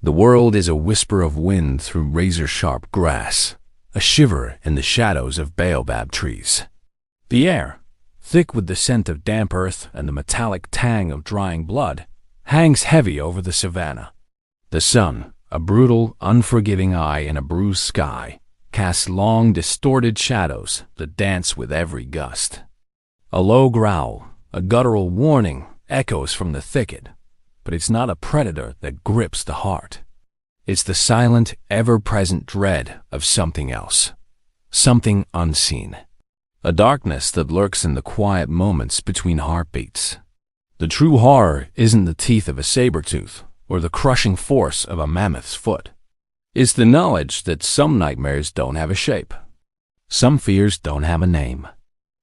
The world is a whisper of wind through razor-sharp grass, a shiver in the shadows of baobab trees. The air, thick with the scent of damp earth and the metallic tang of drying blood, hangs heavy over the savanna. The sun, a brutal, unforgiving eye in a bruised sky, casts long, distorted shadows that dance with every gust. A low growl, a guttural warning, echoes from the thicket, but it's not a predator that grips the heart. It's the silent, ever-present dread of something else, something unseen. A darkness that lurks in the quiet moments between heartbeats. The true horror isn't the teeth of a saber-tooth or the crushing force of a mammoth's foot. It's the knowledge that some nightmares don't have a shape. Some fears don't have a name.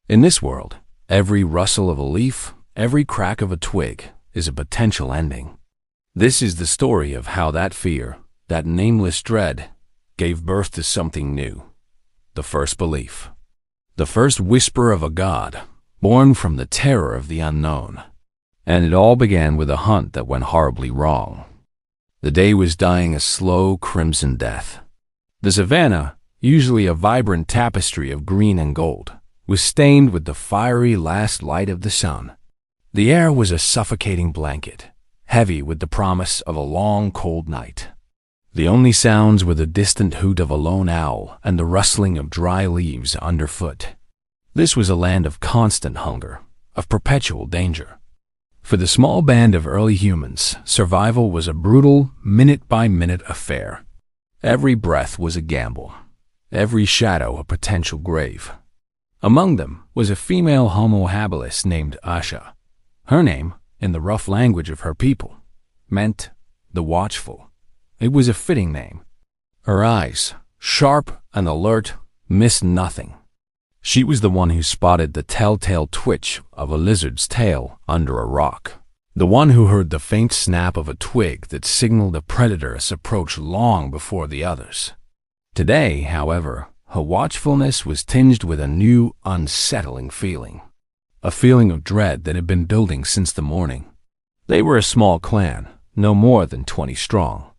In this world, every rustle of a leaf, every crack of a twig is a potential ending. This is the story of how that fear, that nameless dread, gave birth to something new. The first belief. The first whisper of a god, born from the terror of the unknown. And it all began with a hunt that went horribly wrong. The day was dying a slow crimson death. The savanna, usually a vibrant tapestry of green and gold, was stained with the fiery last light of the sun. The air was a suffocating blanket, heavy with the promise of a long, cold night. The only sounds were the distant hoot of a lone owl and the rustling of dry leaves underfoot. This was a land of constant hunger, of perpetual danger. For the small band of early humans, survival was a brutal, minute-by-minute affair. Every breath was a gamble, every shadow a potential grave. Among them was a female Homo habilis named Asha. Her name, in the rough language of her people, meant the watchful. It was a fitting name. Her eyes, sharp and alert, missed nothing. She was the one who spotted the telltale twitch of a lizard's tail under a rock. The one who heard the faint snap of a twig that signaled a predator's approach long before the others. Today, however, her watchfulness was tinged with a new, unsettling feeling. A feeling of dread that had been building since the morning. They were a small clan, no more than 20 strong.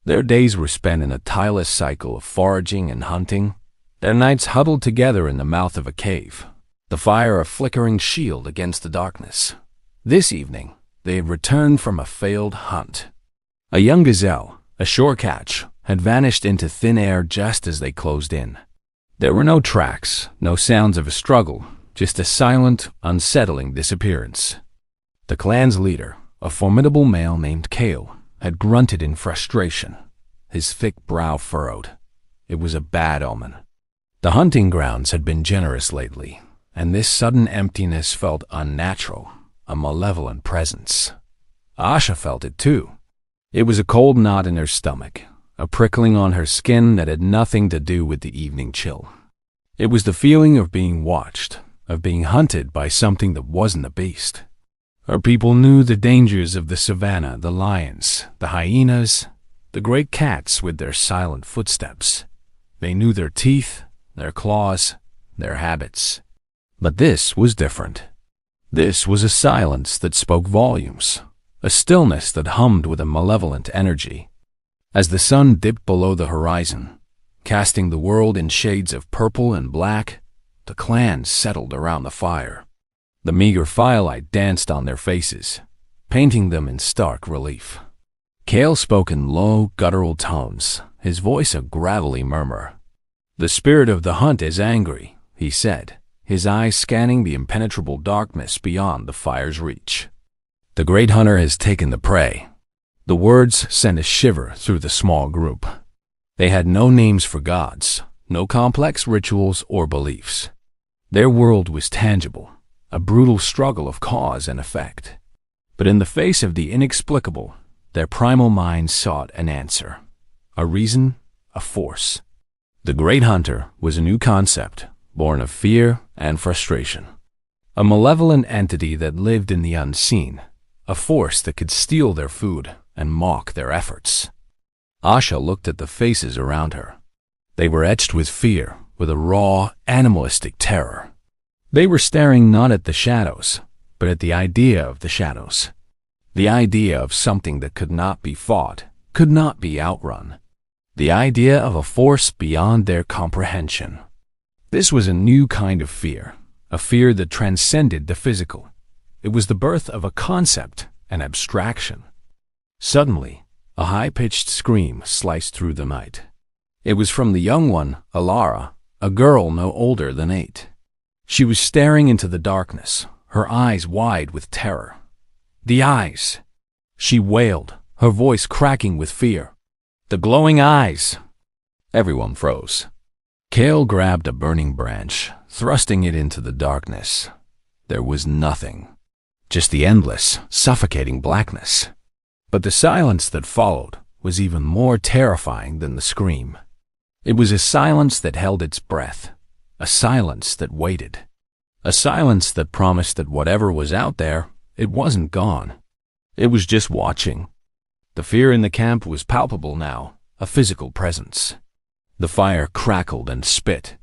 Their days were spent in a tireless cycle of foraging and hunting, their nights huddled together in the mouth of a cave, the fire a flickering shield against the darkness. This evening, they had returned from a failed hunt. A young gazelle, a shore catch, had vanished into thin air just as they closed in. There were no tracks, no sounds of a struggle, just a silent, unsettling disappearance. The clan's leader, a formidable male named Kale, had grunted in frustration, his thick brow furrowed. It was a bad omen. The hunting grounds had been generous lately, and this sudden emptiness felt unnatural, a malevolent presence. Asha felt it too. It was a cold knot in her stomach, a prickling on her skin that had nothing to do with the evening chill. It was the feeling of being watched, of being hunted by something that wasn't a beast. Her people knew the dangers of the savanna, the lions, the hyenas, the great cats with their silent footsteps. They knew their teeth, their claws, their habits. But this was different. This was a silence that spoke volumes, a stillness that hummed with a malevolent energy. As the sun dipped below the horizon, casting the world in shades of purple and black, the clan settled around the fire. The meager firelight danced on their faces, painting them in stark relief. Kale spoke in low, guttural tones, his voice a gravelly murmur. "The spirit of the hunt is angry," he said, his eyes scanning the impenetrable darkness beyond the fire's reach. "The great hunter has taken the prey." The words sent a shiver through the small group. They had no names for gods, no complex rituals or beliefs. Their world was tangible, a brutal struggle of cause and effect. But in the face of the inexplicable, their primal minds sought an answer, a reason, a force. The Great Hunter was a new concept, born of fear and frustration. A malevolent entity that lived in the unseen, a force that could steal their food and mock their efforts. Asha looked at the faces around her. They were etched with fear, with a raw, animalistic terror. They were staring not at the shadows, but at the idea of the shadows. The idea of something that could not be fought, could not be outrun. The idea of a force beyond their comprehension. This was a new kind of fear, a fear that transcended the physical. It was the birth of a concept, an abstraction. Suddenly, a high-pitched scream sliced through the night. It was from the young one, Alara, a girl no older than 8. She was staring into the darkness, her eyes wide with terror. The eyes! She wailed, her voice cracking with fear. The glowing eyes! Everyone froze. Kale grabbed a burning branch, thrusting it into the darkness. There was nothing. Just the endless, suffocating blackness. But the silence that followed was even more terrifying than the scream. It was a silence that held its breath, a silence that waited, a silence that promised that whatever was out there, it wasn't gone. It was just watching. The fear in the camp was palpable now, a physical presence. The fire crackled and spit,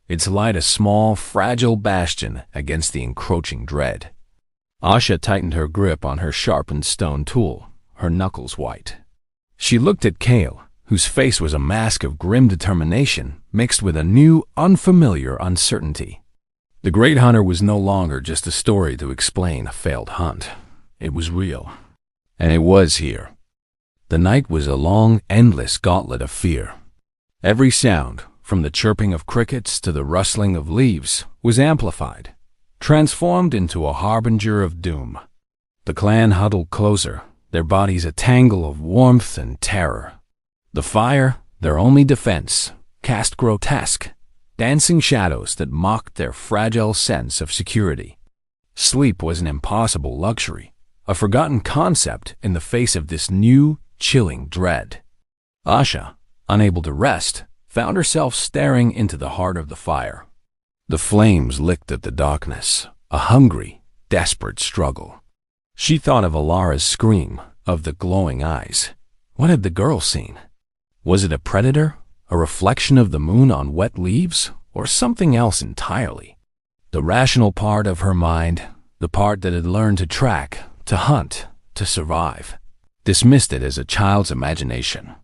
its light a small, fragile bastion against the encroaching dread. Asha tightened her grip on her sharpened stone tool, her knuckles white. She looked at Kale, whose face was a mask of grim determination mixed with a new, unfamiliar uncertainty. The Great Hunter was no longer just a story to explain a failed hunt. It was real. And it was here. The night was a long, endless gauntlet of fear. Every sound, from the chirping of crickets to the rustling of leaves, was amplified, transformed into a harbinger of doom. The clan huddled closer, their bodies a tangle of warmth and terror. The fire, their only defense, cast grotesque, dancing shadows that mocked their fragile sense of security. Sleep was an impossible luxury, a forgotten concept in the face of this new, chilling dread. Asha, unable to rest, found herself staring into the heart of the fire. The flames licked at the darkness, a hungry, desperate struggle. She thought of Alara's scream, of the glowing eyes. What had the girl seen? Was it a predator, a reflection of the moon on wet leaves, or something else entirely? The rational part of her mind, the part that had learned to track, to hunt, to survive, dismissed it as a child's imagination.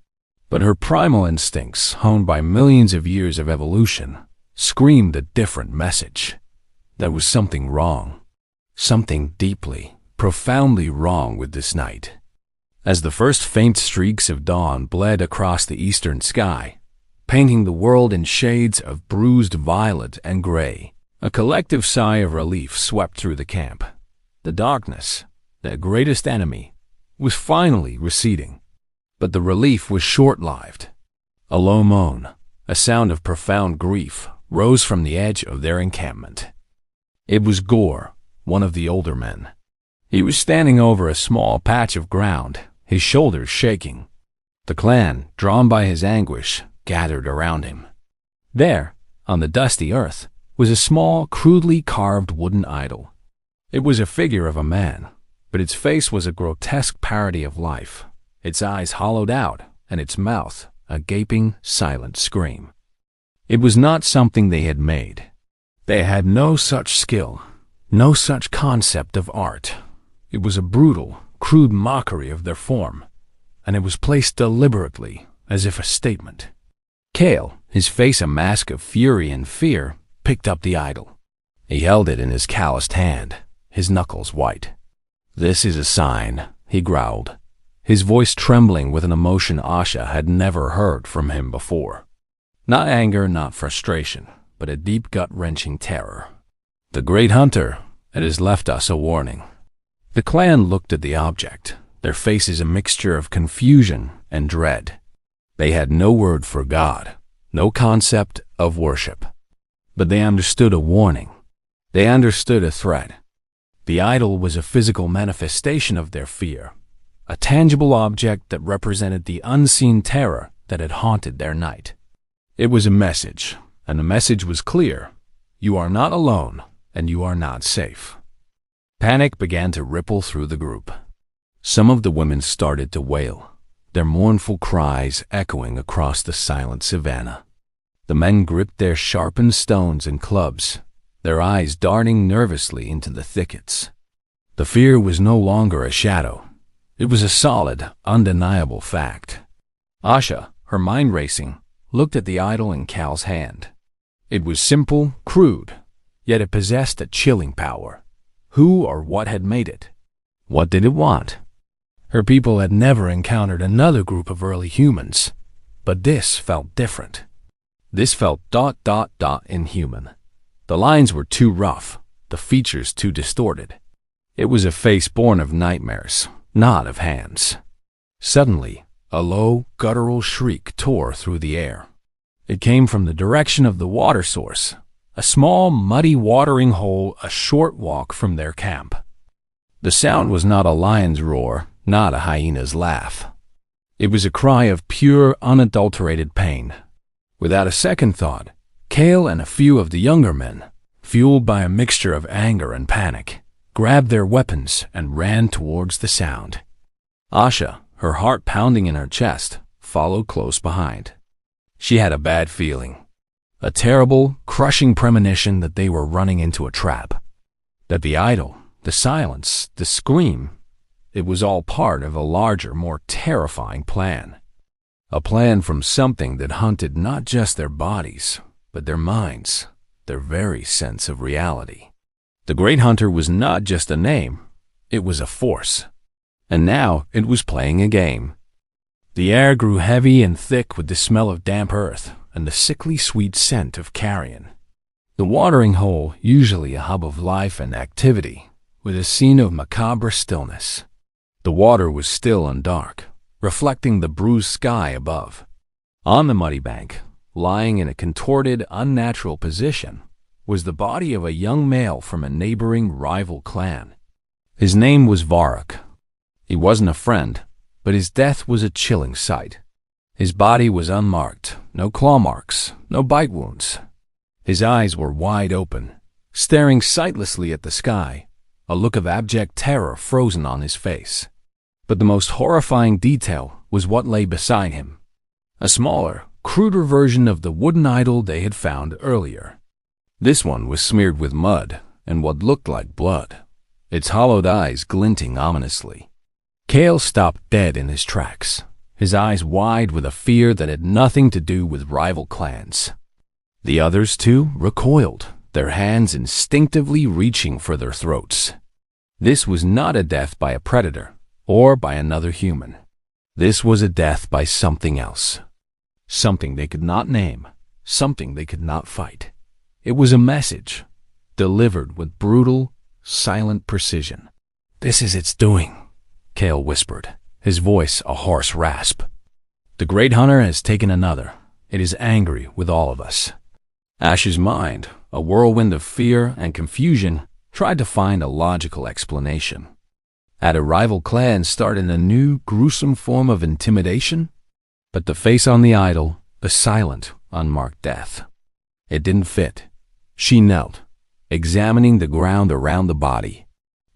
But her primal instincts, honed by millions of years of evolution, screamed a different message. There was something wrong, something deeply, profoundly wrong with this night. As the first faint streaks of dawn bled across the eastern sky, painting the world in shades of bruised violet and gray, a collective sigh of relief swept through the camp. The darkness, their greatest enemy, was finally receding. But the relief was short-lived. A low moan, a sound of profound grief, rose from the edge of their encampment. It was Gore, one of the older men. He was standing over a small patch of ground, his shoulders shaking. The clan, drawn by his anguish, gathered around him. There, on the dusty earth, was a small, crudely carved wooden idol. It was a figure of a man, but its face was a grotesque parody of life, its eyes hollowed out, and its mouth a gaping, silent scream. It was not something they had made. They had no such skill, no such concept of art. It was a brutal, crude mockery of their form, and it was placed deliberately, as if a statement. Kale, his face a mask of fury and fear, picked up the idol. He held it in his calloused hand, his knuckles white. "This is a sign," he growled, his voice trembling with an emotion Asha had never heard from him before. Not anger, not frustration, but a deep gut-wrenching terror. "The Great Hunter, it has left us a warning." The clan looked at the object, their faces a mixture of confusion and dread. They had no word for God, no concept of worship. But they understood a warning. They understood a threat. The idol was a physical manifestation of their fear, a tangible object that represented the unseen terror that had haunted their night. It was a message, and the message was clear. You are not alone, and you are not safe. Panic began to ripple through the group. Some of the women started to wail, their mournful cries echoing across the silent savannah. The men gripped their sharpened stones and clubs, their eyes darting nervously into the thickets. The fear was no longer a shadow. It was a solid, undeniable fact. Asha, her mind racing, looked at the idol in Cal's hand. It was simple, crude, yet it possessed a chilling power. Who or what had made it? What did it want? Her people had never encountered another group of early humans, but this felt different. This felt ... inhuman. The lines were too rough, the features too distorted. It was a face born of nightmares, not of hands. Suddenly, a low, guttural shriek tore through the air. It came from the direction of the water source, a small, muddy watering hole a short walk from their camp. The sound was not a lion's roar, not a hyena's laugh. It was a cry of pure, unadulterated pain. Without a second thought, Cale and a few of the younger men, fueled by a mixture of anger and panic, grabbed their weapons and ran towards the sound. Asha, her heart pounding in her chest, followed close behind. She had a bad feeling, a terrible, crushing premonition that they were running into a trap, that the idol, the silence, the scream, it was all part of a larger, more terrifying plan. A plan from something that hunted not just their bodies, but their minds, their very sense of reality. The Great Hunter was not just a name, it was a force. And now it was playing a game. The air grew heavy and thick with the smell of damp earth and the sickly sweet scent of carrion. The watering hole, usually a hub of life and activity, was a scene of macabre stillness. The water was still and dark, reflecting the bruised sky above. On the muddy bank, lying in a contorted, unnatural position, was the body of a young male from a neighboring rival clan. His name was Varrock. He wasn't a friend, but his death was a chilling sight. His body was unmarked, no claw marks, no bite wounds. His eyes were wide open, staring sightlessly at the sky, a look of abject terror frozen on his face. But the most horrifying detail was what lay beside him. A smaller, cruder version of the wooden idol they had found earlier. This one was smeared with mud and what looked like blood, its hollowed eyes glinting ominously. Cale stopped dead in his tracks, his eyes wide with a fear that had nothing to do with rival clans. The others, too, recoiled, their hands instinctively reaching for their throats. This was not a death by a predator or by another human. This was a death by something else. Something they could not name, something they could not fight. It was a message, delivered with brutal, silent precision. "This is its doing," Cale whispered, his voice a hoarse rasp. "The Great Hunter has taken another. It is angry with all of us." Ash's mind, a whirlwind of fear and confusion, tried to find a logical explanation. Had a rival clan started a new, gruesome form of intimidation? But the face on the idol, the silent, unmarked death. It didn't fit. She knelt, examining the ground around the body.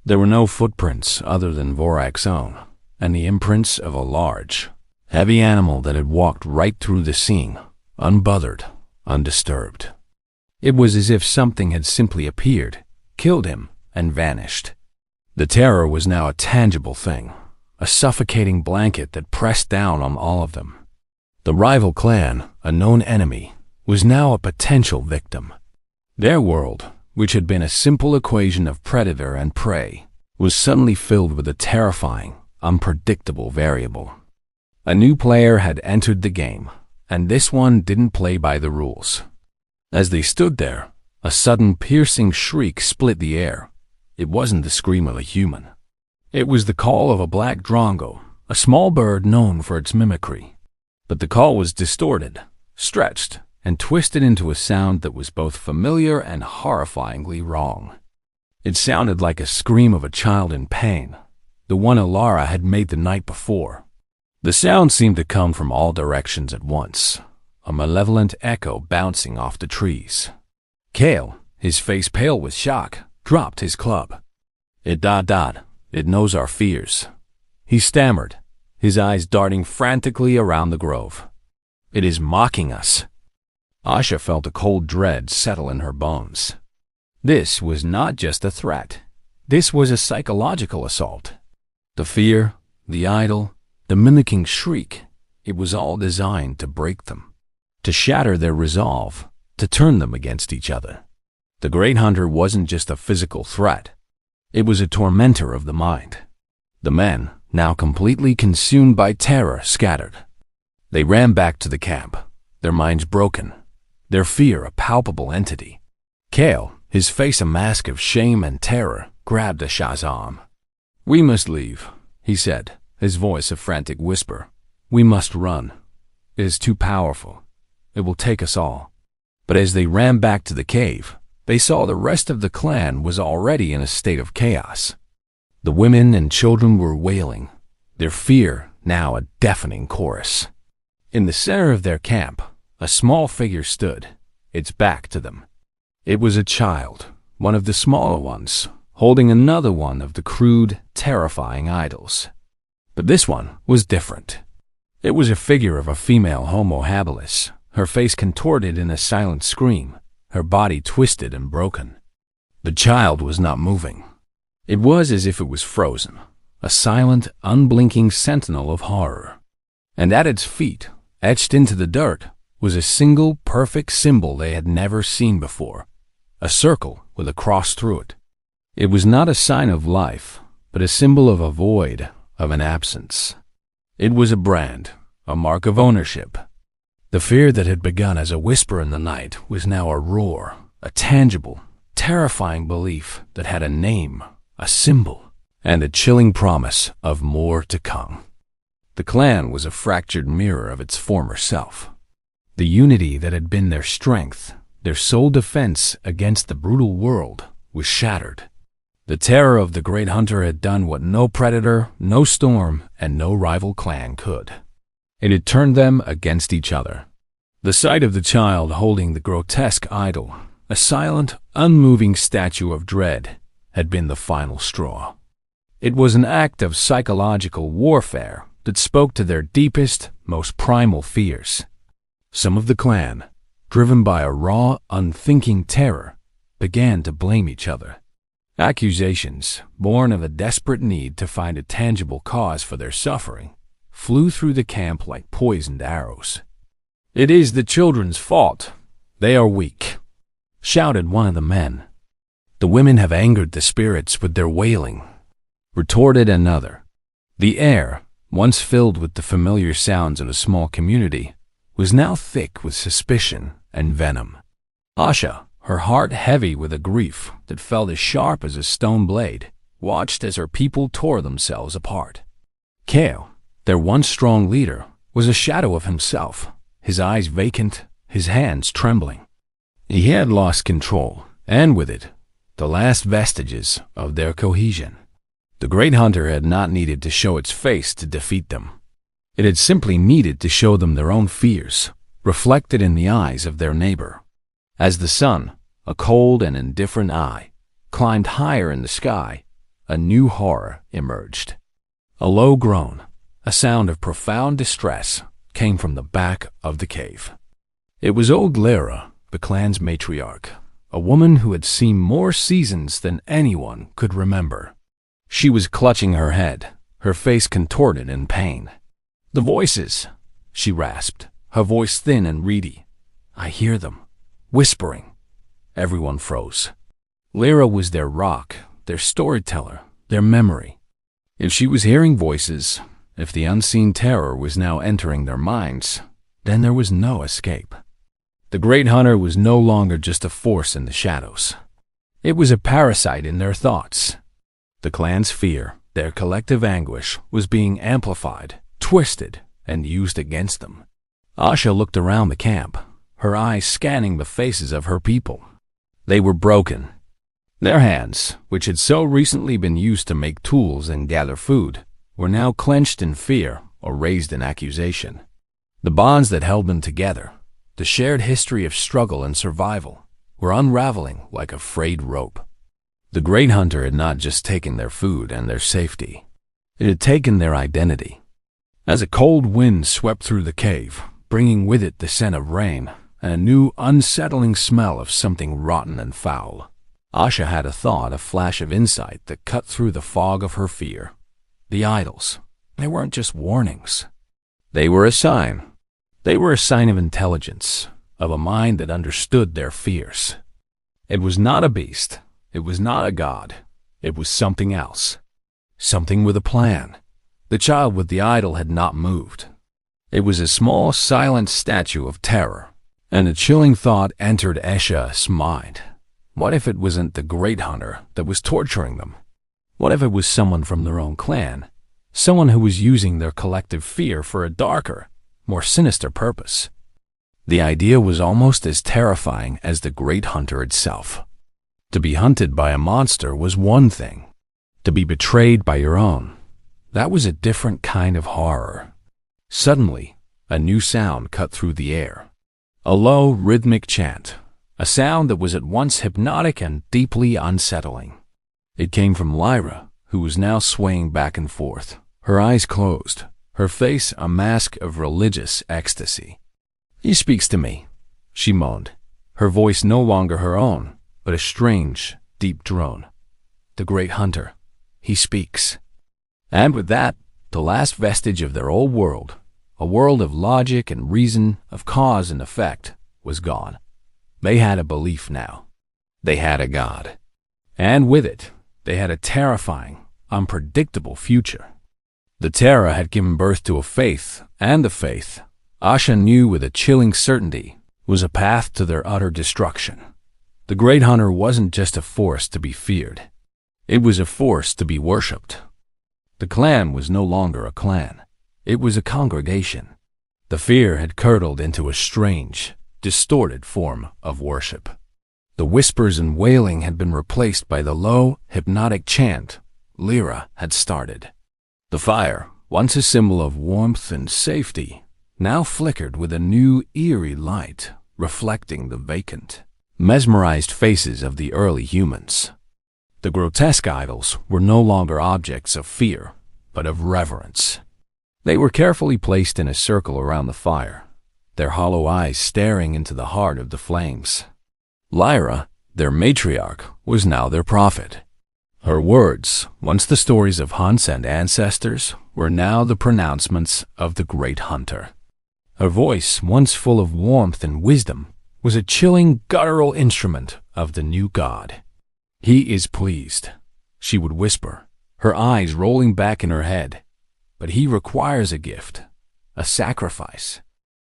There were no footprints other than Vorak's own, and the imprints of a large, heavy animal that had walked right through the scene, unbothered, undisturbed. It was as if something had simply appeared, killed him, and vanished. The terror was now a tangible thing, a suffocating blanket that pressed down on all of them. The rival clan, a known enemy, was now a potential victim. Their world, which had been a simple equation of predator and prey, was suddenly filled with a terrifying, unpredictable variable. A new player had entered the game, and this one didn't play by the rules. As they stood there, a sudden piercing shriek split the air. It wasn't the scream of a human. It was the call of a black drongo, a small bird known for its mimicry. But the call was distorted, stretched, and twisted into a sound that was both familiar and horrifyingly wrong. It sounded like a scream of a child in pain, the one Alara had made the night before. The sound seemed to come from all directions at once, a malevolent echo bouncing off the trees. Cale, his face pale with shock, dropped his club. It knows our fears. He stammered, his eyes darting frantically around the grove. It is mocking us. Asha felt a cold dread settle in her bones. This was not just a threat. This was a psychological assault. The fear, the idol, the mimicking shriek, it was all designed to break them, to shatter their resolve, to turn them against each other. The Great Hunter wasn't just a physical threat. It was a tormentor of the mind. The men, now completely consumed by terror, scattered. They ran back to the camp, their minds broken, their fear a palpable entity. Kale, his face a mask of shame and terror, grabbed Asha's arm. "We must leave," he said, his voice a frantic whisper. "We must run. It is too powerful. It will take us all." But as they ran back to the cave, they saw the rest of the clan was already in a state of chaos. The women and children were wailing, their fear now a deafening chorus. In the center of their camp, a small figure stood, its back to them. It was a child, one of the smaller ones, holding another one of the crude, terrifying idols. But this one was different. It was a figure of a female Homo habilis, her face contorted in a silent scream, her body twisted and broken. The child was not moving. It was as if it was frozen, a silent, unblinking sentinel of horror. And at its feet, etched into the dirt, was a single perfect symbol they had never seen before, a circle with a cross through it. It was not a sign of life, but a symbol of a void, of an absence. It was a brand, a mark of ownership. The fear that had begun as a whisper in the night was now a roar, a tangible, terrifying belief that had a name, a symbol, and a chilling promise of more to come. The clan was a fractured mirror of its former self. The unity that had been their strength, their sole defense against the brutal world, was shattered. The terror of the Great Hunter had done what no predator, no storm, and no rival clan could. It had turned them against each other. The sight of the child holding the grotesque idol, a silent, unmoving statue of dread, had been the final straw. It was an act of psychological warfare that spoke to their deepest, most primal fears. Some of the clan, driven by a raw, unthinking terror, began to blame each other. Accusations, born of a desperate need to find a tangible cause for their suffering, flew through the camp like poisoned arrows. "It is the children's fault. They are weak," shouted one of the men. "The women have angered the spirits with their wailing," retorted another. The air, once filled with the familiar sounds of a small community, was now thick with suspicion and venom. Asha, her heart heavy with a grief that felt as sharp as a stone blade, watched as her people tore themselves apart. Kale, their once strong leader, was a shadow of himself, his eyes vacant, his hands trembling. He had lost control, and with it, the last vestiges of their cohesion. The Great Hunter had not needed to show its face to defeat them. It had simply needed to show them their own fears, reflected in the eyes of their neighbor. As the sun, a cold and indifferent eye, climbed higher in the sky, a new horror emerged. A low groan, a sound of profound distress, came from the back of the cave. It was old Lyra, the clan's matriarch, a woman who had seen more seasons than anyone could remember. She was clutching her head, her face contorted in pain. "The voices," she rasped, her voice thin and reedy. "I hear them, whispering." Everyone froze. Lyra was their rock, their storyteller, their memory. If she was hearing voices, if the unseen terror was now entering their minds, then there was no escape. The Great Hunter was no longer just a force in the shadows. It was a parasite in their thoughts. The clan's fear, their collective anguish, was being amplified, twisted, and used against them. Asha looked around the camp, her eyes scanning the faces of her people. They were broken. Their hands, which had so recently been used to make tools and gather food, were now clenched in fear or raised in accusation. The bonds that held them together, the shared history of struggle and survival, were unraveling like a frayed rope. The Great Hunter had not just taken their food and their safety. It had taken their identity. As a cold wind swept through the cave, bringing with it the scent of rain and a new unsettling smell of something rotten and foul, Asha had a thought, a flash of insight that cut through the fog of her fear. The idols, They weren't just warnings. They were a sign. They were a sign of intelligence, of a mind that understood their fears. It was not a beast. It was not a god. It was something else. Something with a plan. The child with the idol had not moved. It was a small, silent statue of terror, and a chilling thought entered Esha's mind. What if it wasn't the great hunter that was torturing them? What if it was someone from their own clan? Someone who was using their collective fear for a darker, more sinister purpose. The idea was almost as terrifying as the great hunter itself. To be hunted by a monster was one thing. To be betrayed by your own, that was a different kind of horror. Suddenly, a new sound cut through the air. A low, rhythmic chant, a sound that was at once hypnotic and deeply unsettling. It came from Lyra, who was now swaying back and forth, her eyes closed, her face a mask of religious ecstasy. "He speaks to me," she moaned, her voice no longer her own, but a strange, deep drone. "The great hunter, he speaks." And with that, the last vestige of their old world, a world of logic and reason, of cause and effect, was gone. They had a belief now. They had a god. And with it, they had a terrifying, unpredictable future. The terror had given birth to a faith, and the faith, Asha knew with a chilling certainty, was a path to their utter destruction. The great hunter wasn't just a force to be feared. It was a force to be worshipped. The clan was no longer a clan. It was a congregation. The fear had curdled into a strange, distorted form of worship. The whispers and wailing had been replaced by the low, hypnotic chant Lyra had started. The fire, once a symbol of warmth and safety, now flickered with a new, eerie light, reflecting the vacant, mesmerized faces of the early humans. The grotesque idols were no longer objects of fear, but of reverence. They were carefully placed in a circle around the fire, their hollow eyes staring into the heart of the flames. Lyra, their matriarch, was now their prophet. Her words, once the stories of hunts and ancestors, were now the pronouncements of the great hunter. Her voice, once full of warmth and wisdom, was a chilling, guttural instrument of the new god. "He is pleased," she would whisper, her eyes rolling back in her head. "But he requires a gift, a sacrifice."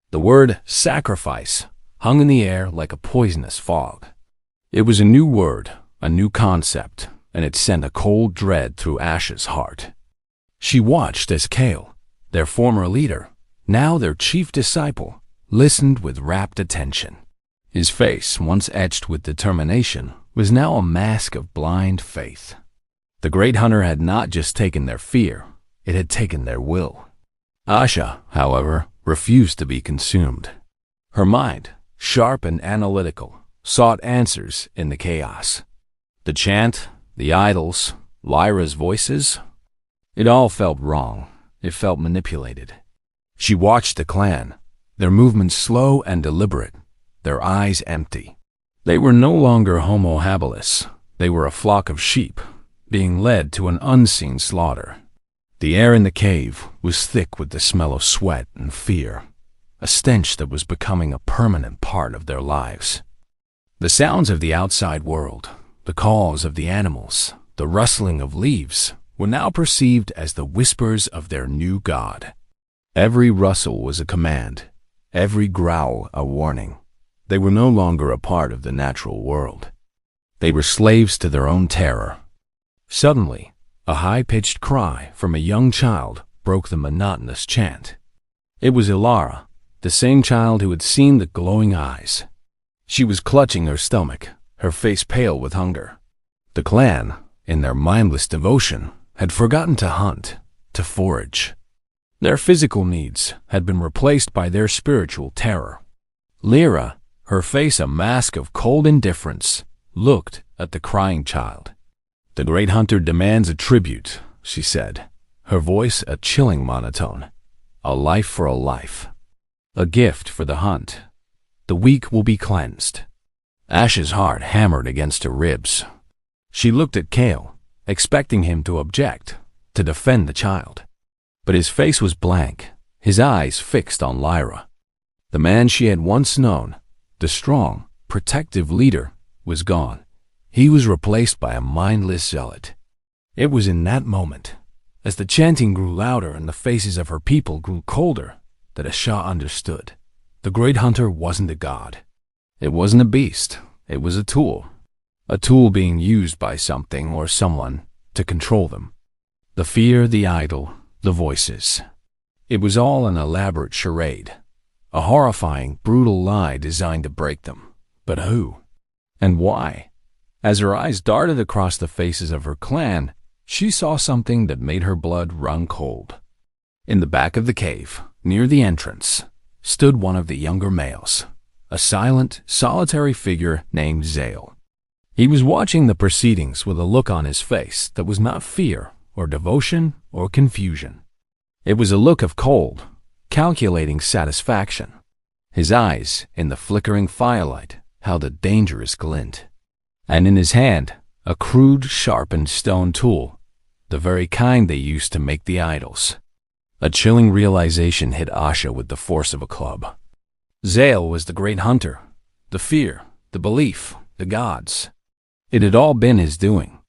The word sacrifice hung in the air like a poisonous fog. It was a new word, a new concept, and it sent a cold dread through Asha's heart. She watched as Kale, their former leader, now their chief disciple, listened with rapt attention. His face, once etched with determination, was now a mask of blind faith. The great hunter had not just taken their fear, it had taken their will. Asha, however, refused to be consumed. Her mind, sharp and analytical, sought answers in the chaos. The chant, the idols, Lyra's voices, it all felt wrong. It felt manipulated. She watched the clan, their movements slow and deliberate, their eyes empty. They were no longer homo habilis. They were a flock of sheep, being led to an unseen slaughter. The air in the cave was thick with the smell of sweat and fear, a stench that was becoming a permanent part of their lives. The sounds of the outside world, the calls of the animals, the rustling of leaves, were now perceived as the whispers of their new god. Every rustle was a command, every growl a warning. They were no longer a part of the natural world. They were slaves to their own terror. Suddenly, a high-pitched cry from a young child broke the monotonous chant. It was Ilara, the same child who had seen the glowing eyes. She was clutching her stomach, her face pale with hunger. The clan, in their mindless devotion, had forgotten to hunt, to forage. Their physical needs had been replaced by their spiritual terror. Lyra, her face a mask of cold indifference, looked at the crying child. "The great hunter demands a tribute," she said, her voice a chilling monotone. "A life for a life. A gift for the hunt. The weak will be cleansed." Ash's heart hammered against her ribs. She looked at Kale, expecting him to object, to defend the child. But his face was blank, his eyes fixed on Lyra. The man she had once known, the strong, protective leader, was gone. He was replaced by a mindless zealot. It was in that moment, as the chanting grew louder and the faces of her people grew colder, that Asha understood. The great hunter wasn't a god. It wasn't a beast. It was a tool. A tool being used by something or someone to control them. The fear, the idol, the voices. It was all an elaborate charade. A horrifying, brutal lie designed to break them. But who? And why? As her eyes darted across the faces of her clan, she saw something that made her blood run cold. In the back of the cave, near the entrance, stood one of the younger males, a silent, solitary figure named Zale. He was watching the proceedings with a look on his face that was not fear or devotion or confusion. It was a look of cold, calculating satisfaction. His eyes, in the flickering firelight, held a dangerous glint. And in his hand, a crude, sharpened stone tool, the very kind they used to make the idols. A chilling realization hit Asha with the force of a club. Zale was the great hunter, the fear, the belief, the gods. It had all been his doing.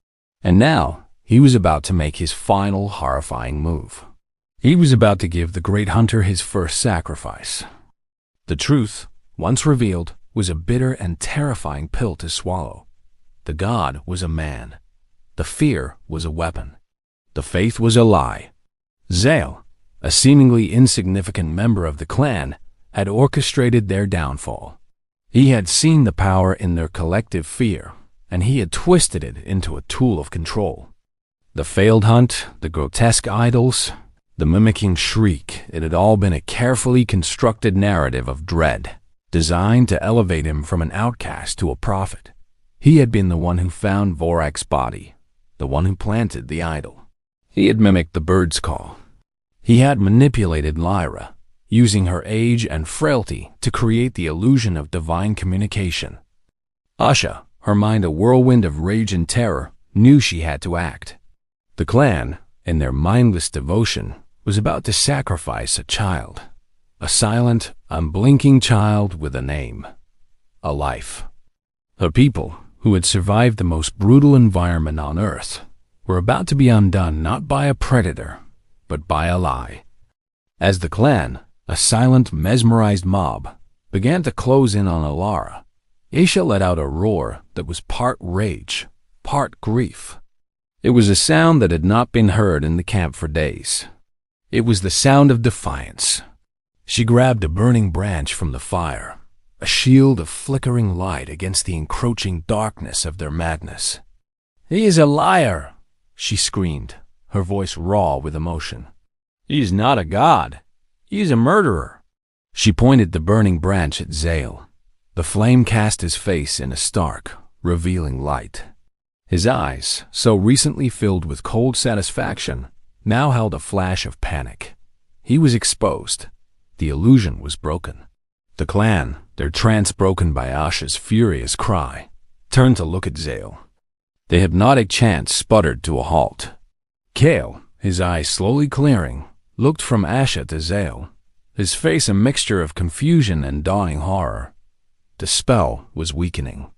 And now, he was about to make his final horrifying move. He was about to give the great hunter his first sacrifice. The truth, once revealed, was a bitter and terrifying pill to swallow. The god was a man. The fear was a weapon. The faith was a lie. Zale, a seemingly insignificant member of the clan, had orchestrated their downfall. He had seen the power in their collective fear, and he had twisted it into a tool of control. The failed hunt, the grotesque idols, the mimicking shriek, it had all been a carefully constructed narrative of dread, designed to elevate him from an outcast to a prophet. He had been the one who found Vorak's body, the one who planted the idol. He had mimicked the bird's call. He had manipulated Lyra, using her age and frailty to create the illusion of divine communication. Asha, her mind a whirlwind of rage and terror, knew she had to act. The clan, in their mindless devotion, was about to sacrifice a child. A silent, unblinking child with a name. A life. Her people, who had survived the most brutal environment on Earth, were about to be undone not by a predator, but by a lie. As the clan, a silent, mesmerized mob, began to close in on Alara, Aisha let out a roar that was part rage, part grief. It was a sound that had not been heard in the camp for days. It was the sound of defiance. She grabbed a burning branch from the fire, a shield of flickering light against the encroaching darkness of their madness. "He is a liar!" she screamed, her voice raw with emotion. "He is not a god. He is a murderer." She pointed the burning branch at Zale. The flame cast his face in a stark, revealing light. His eyes, so recently filled with cold satisfaction, now held a flash of panic. He was exposed. The illusion was broken. The clan, their trance broken by Asha's furious cry, turned to look at Zale. The hypnotic chant sputtered to a halt. Kale, his eyes slowly clearing, looked from Asha to Zale, his face a mixture of confusion and dawning horror. The spell was weakening.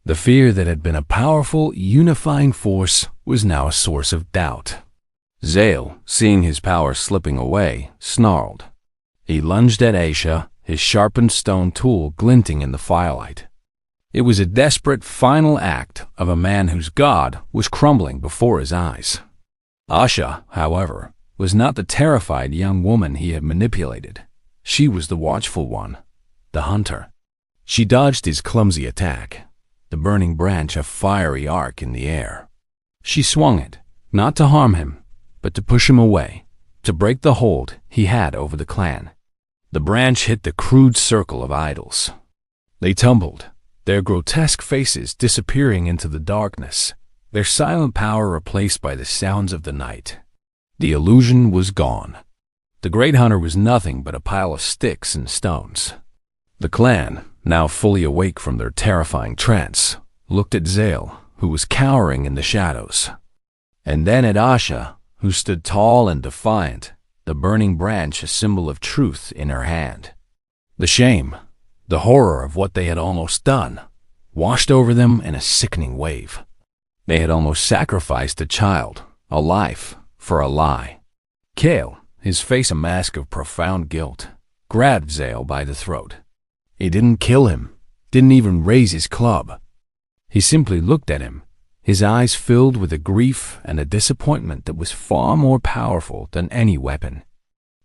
The fear that had been a powerful, unifying force was now a source of doubt. Zale, seeing his power slipping away, snarled. He lunged at Aisha, his sharpened stone tool glinting in the firelight. It was a desperate final act of a man whose god was crumbling before his eyes. Asha, however, was not the terrified young woman he had manipulated. She was the watchful one, the hunter. She dodged his clumsy attack, the burning branch a fiery arc in the air. She swung it, not to harm him, but to push him away, to break the hold he had over the clan. The branch hit the crude circle of idols. They tumbled, their grotesque faces disappearing into the darkness, their silent power replaced by the sounds of the night. The illusion was gone. The great hunter was nothing but a pile of sticks and stones. The clan, now fully awake from their terrifying trance, looked at Zale, who was cowering in the shadows, and then at Asha, who stood tall and defiant, the burning branch a symbol of truth in her hand. The shame, the horror of what they had almost done, washed over them in a sickening wave. They had almost sacrificed a child, a life, for a lie. Kale, his face a mask of profound guilt, grabbed Zale by the throat. He didn't kill him, didn't even raise his club. He simply looked at him, his eyes filled with a grief and a disappointment that was far more powerful than any weapon.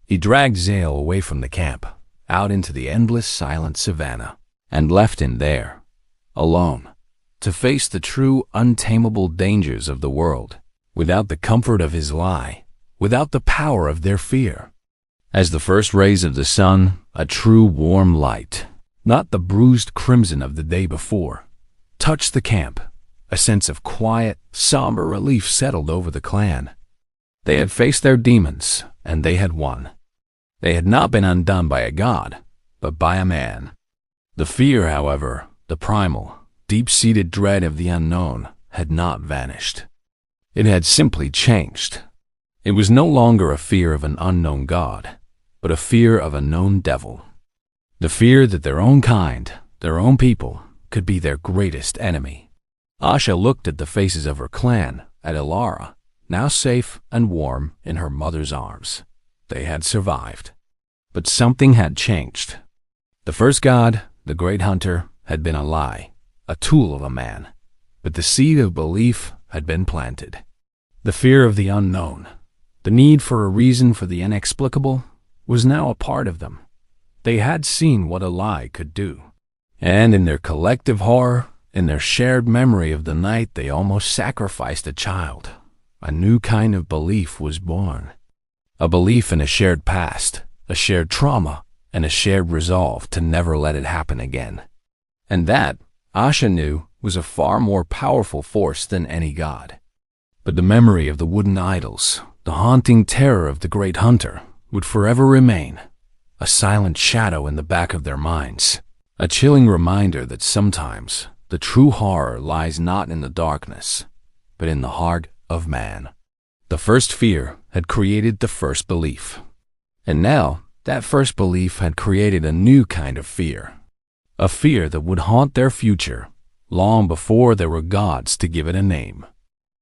He dragged Zale away from the camp, out into the endless silent savannah, and left him there, alone, to face the true untamable dangers of the world, without the comfort of his lie, without the power of their fear. As the first rays of the sun, a true warm light, not the bruised crimson of the day before, touched the camp, a sense of quiet, somber relief settled over the clan. They had faced their demons, and they had won. They had not been undone by a god, but by a man. The fear, however, the primal, deep-seated dread of the unknown, had not vanished. It had simply changed. It was no longer a fear of an unknown god, but a fear of a known devil. The fear that their own kind, their own people, could be their greatest enemy. Asha looked at the faces of her clan, at Ilara, now safe and warm in her mother's arms. They had survived. But something had changed. The first god, the great hunter, had been a lie, a tool of a man. But the seed of belief had been planted. The fear of the unknown, the need for a reason for the inexplicable, was now a part of them. They had seen what a lie could do. And in their collective horror, in their shared memory of the night they almost sacrificed a child, a new kind of belief was born. A belief in a shared past, a shared trauma, and a shared resolve to never let it happen again. And that, Asha knew, was a far more powerful force than any god. But the memory of the wooden idols, the haunting terror of the great hunter, would forever remain, a silent shadow in the back of their minds, a chilling reminder that sometimes the true horror lies not in the darkness, but in the heart of man. The first fear had created the first belief. And now, that first belief had created a new kind of fear. A fear that would haunt their future, long before there were gods to give it a name.